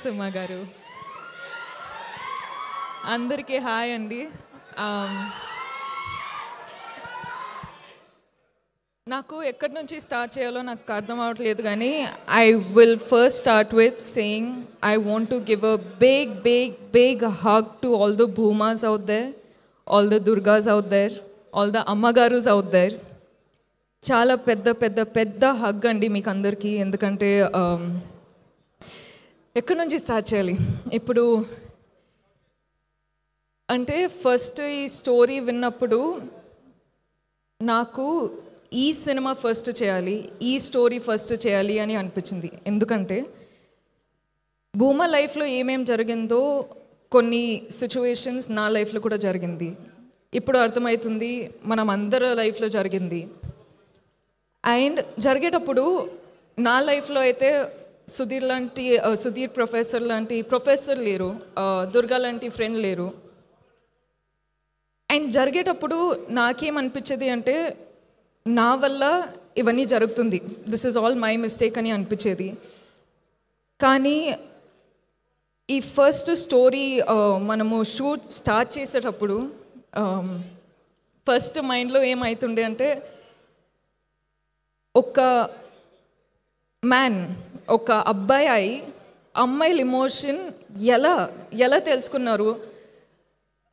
సుమ గారు అందరికీ హాయ్ అండి. నాకు ఎక్కడి నుంచి స్టార్ట్ చేయాలో నాకు అర్థం అవ్వట్లేదు, కానీ I will first start with saying I want to give a big hug to all the Bhumas out there, all the Durgas out there, all the ammagarus out there. చాలా పెద్ద హగ్ అండి మీకు అందరికీ. ఎందుకంటే ఎక్కడి నుంచి స్టార్ట్ చేయాలి ఇప్పుడు అంటే, ఫస్ట్ ఈ స్టోరీ విన్నప్పుడు నాకు ఈ సినిమా ఫస్ట్ చేయాలి, ఈ స్టోరీ ఫస్ట్ చేయాలి అని అనిపించింది. ఎందుకంటే భూమా లైఫ్లో ఏమేం జరిగిందో కొన్ని సిచ్యువేషన్స్ నా లైఫ్లో కూడా జరిగింది. ఇప్పుడు అర్థమవుతుంది మనం అందరి లైఫ్లో జరిగింది. అండ్ జరిగేటప్పుడు నా లైఫ్లో అయితే సుధీర్ ప్రొఫెసర్ లాంటి ప్రొఫెసర్ లేరు, దుర్గా లాంటి ఫ్రెండ్ లేరు. అండ్ జరిగేటప్పుడు నాకేమనిపించేది అంటే, నా వల్ల ఇవన్నీ జరుగుతుంది, this is all my mistake అని అనిపించేది. కానీ ఈ ఫస్ట్ స్టోరీ మనము షూట్ స్టార్ట్ చేసేటప్పుడు ఫస్ట్ మైండ్లో ఏమవుతుండే అంటే, ఒక మ్యాన్, ఒక అబ్బాయి అమ్మాయిల ఎమోషన్ ఎలా తెలుసుకున్నారు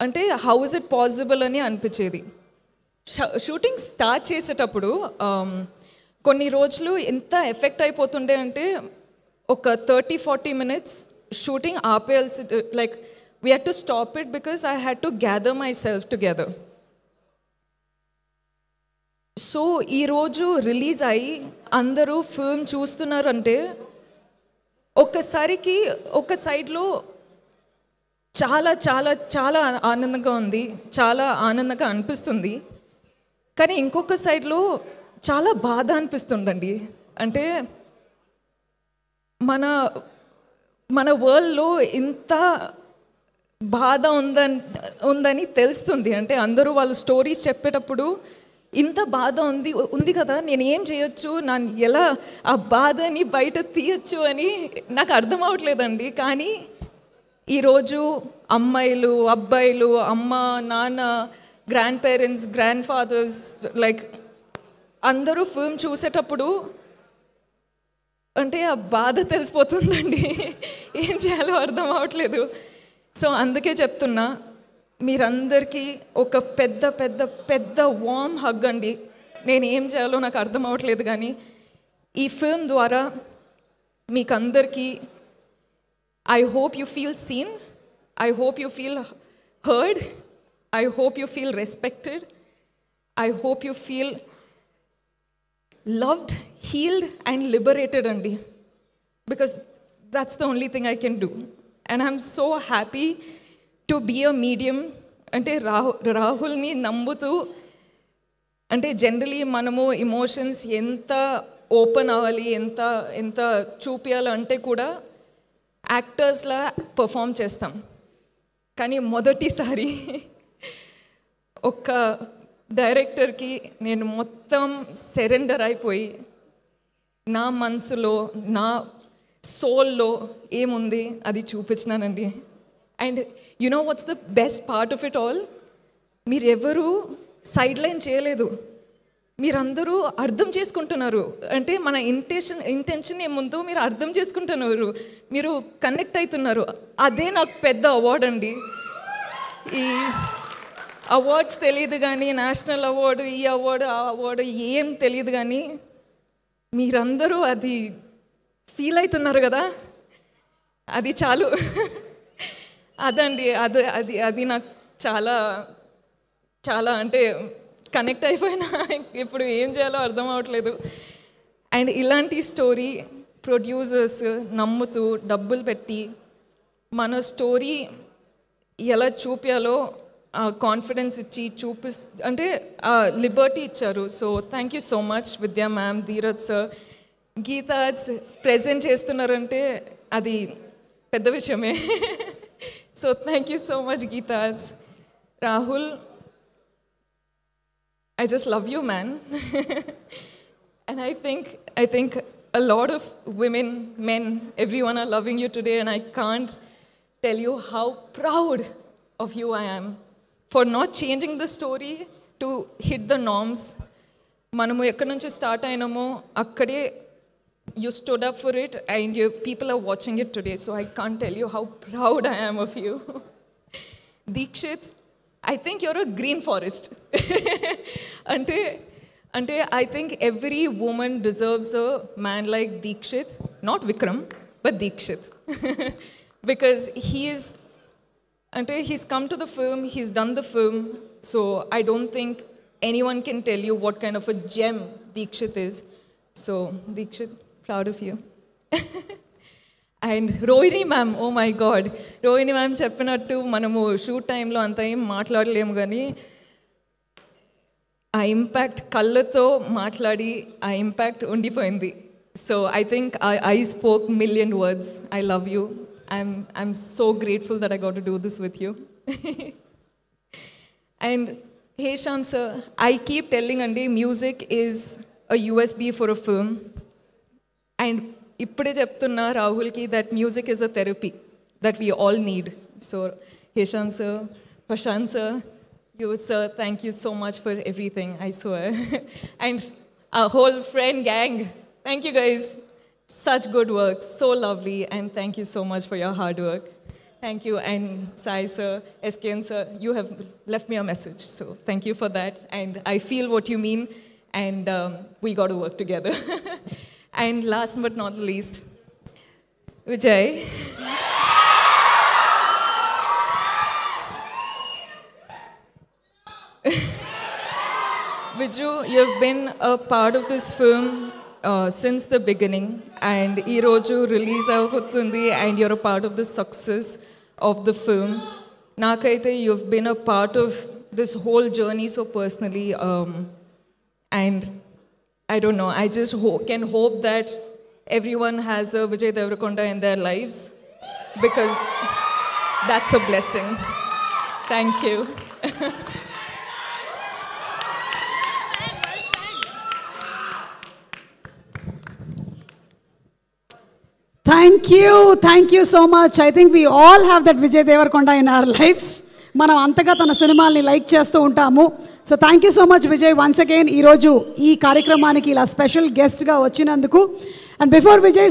అంటే, హౌ ఇస్ ఇట్ పాసిబుల్ అని అనిపించేది. షూటింగ్ స్టార్ట్ చేసేటప్పుడు కొన్ని రోజులు ఎంత ఎఫెక్ట్ అయిపోతుండే అంటే, ఒక 30-40 minutes షూటింగ్ ఆపేయాల్సి, like we had to stop it because I had to gather myself together. So ఈరోజు రిలీజ్ అయ్యి అందరూ ఫిల్మ్ చూస్తున్నారంటే, ఒక్కసారికి ఒక సైడ్లో చాలా చాలా చాలా ఆనందంగా ఉంది, చాలా ఆనందంగా అనిపిస్తుంది. కానీ ఇంకొక సైడ్లో చాలా బాధ అనిపిస్తుందండి. అంటే మన వరల్డ్లో ఇంత బాధ ఉందని తెలుస్తుంది. అంటే అందరూ వాళ్ళ స్టోరీస్ చెప్పేటప్పుడు ఇంత బాధ ఉంది కదా, నేను ఏం చేయొచ్చు, నన్ను ఎలా ఆ బాధని బయట తీయచ్చు అని నాకు అర్థం అవ్వట్లేదండి. కానీ ఈరోజు అమ్మాయిలు, అబ్బాయిలు, అమ్మ, నాన్న, grandparents, grandfathers, like అందరూ ఫిల్మ్ చూసేటప్పుడు అంటే ఆ బాధ తెలిసిపోతుందండి. ఏం చేయాలో అర్థం అవ్వట్లేదు. సో అందుకే చెప్తున్నా, మీరందరికీ ఒక పెద్ద వార్మ్ హగ్ అండి. నేను ఏం చేయాలో నాకు అర్థం అవ్వట్లేదు, కానీ ఈ ఫిల్మ్ ద్వారా మీకందరికీ I hope you feel seen, I hope you feel heard, I hope you feel respected, I hope you feel loved, healed and liberated andi, because that's the only thing I can do. And I'm so happy to be a medium. అంటే రాహుల్ని నమ్ముతూ, అంటే generally మనము emotions ఎంత open అవ్వాలి, ఎంత చూపించాలి అంటే కూడా యాక్టర్స్లా పర్ఫామ్ చేస్తాం. కానీ మొదటిసారి ఒక డైరెక్టర్కి నేను మొత్తం సరెండర్ అయిపోయి, నా మనసులో, నా సోల్లో ఏముంది అది చూపించినానండి. And you know what's the best part of it all, మీరెవరూ సైడ్ లైన్ చేయలేదు, మీరందరూ అర్థం చేసుకుంటున్నారు. అంటే మన ఇంటెన్షన్ ఏముందో మీరు అర్థం చేసుకుంటున్నారు, మీరు కనెక్ట్ అవుతున్నారు. అదే నాకు పెద్ద అవార్డ్ అండి. ఈ అవార్డ్స్ తెలియదు కానీ, నేషనల్ అవార్డు, ఈ అవార్డు, ఆ అవార్డు ఏం తెలియదు, కానీ మీరందరూ అది ఫీల్ అవుతున్నారు కదా, అది చాలు. అదండి, అది నాకు చాలా చాలా అంటే కనెక్ట్ అయిపోయినా ఇప్పుడు ఏం చేయాలో అర్థం అవ్వట్లేదు. అండ్ ఇలాంటి స్టోరీ ప్రొడ్యూసర్స్ నమ్ముతూ డబ్బులు పెట్టి మన స్టోరీ ఎలా చూపించాలో కాన్ఫిడెన్స్ ఇచ్చి అంటే లిబర్టీ ఇచ్చారు. So thank you so much విద్యా మ్యామ్, ధీరజ్ సార్, గీతాజ్ ప్రెజెంట్ చేస్తున్నారంటే అది పెద్ద విషయమే. So thank you so much గీతాజ్. Rahul, I just love you, man. And I think a lot of women, men, everyone are loving you today, and I can't tell you how proud of you I am for not changing the story to hit the norms. Manamu ekkadi nunchi start ayinamo akkade you stood up for it, and people are watching it today, so I can't tell you how proud I am of you. Deekshit, I think you're a green forest. Ante I think every woman deserves a man like Deekshit, not Vikram, but Deekshit. Because he's come to the film, he's done the film, so I don't think anyone can tell you what kind of a gem Deekshit is. So Deekshit, proud of you. And Rohini ma'am, oh my God, Rohini ma'am చెప్పినట్టు మనము shoot టైంలో అంత ఏం మాట్లాడలేము కానీ ఆ impact కళ్ళతో మాట్లాడి ఆ ఇంపాక్ట్ ఉండిపోయింది. So I think I spoke million words. I love you. I'm so grateful that I got to do this with you. And hey Shyam sir, I keep telling Andi, music is a USB for a film. And ఇప్పుడే చెప్తున్నా రాహుల్కి that music is a therapy that we all need. So Hesham sir, Prashant sir, you sir, thank you so much for everything, I swear. And our whole friend gang, thank you guys. Such good work, so lovely, and thank you so much for your hard work. Thank you, and Sai sir, SKN sir, you have left me a message, so thank you for that. And I feel what you mean, and we got to work together. And last but not least, Vijay. Viju, you've been a part of this film since the beginning, and ee roju release avutundi, and you're a part of the success of the film. Nakaithe you've been a part of this whole journey so personally, and I don't know, I just can hope that everyone has a Vijay Deverakonda in their lives, because that's a blessing. Thank you. Thank you so much. I think we all have that Vijay Deverakonda in our lives. మనం అంతగా తన సినిమాల్ని like చేస్తూ ఉంటాము. So thank you so much Vijay once again ఈరోజు ఈ కార్యక్రమానికి ఇలా స్పెషల్ గెస్ట్గా వచ్చినందుకు. And before Vijay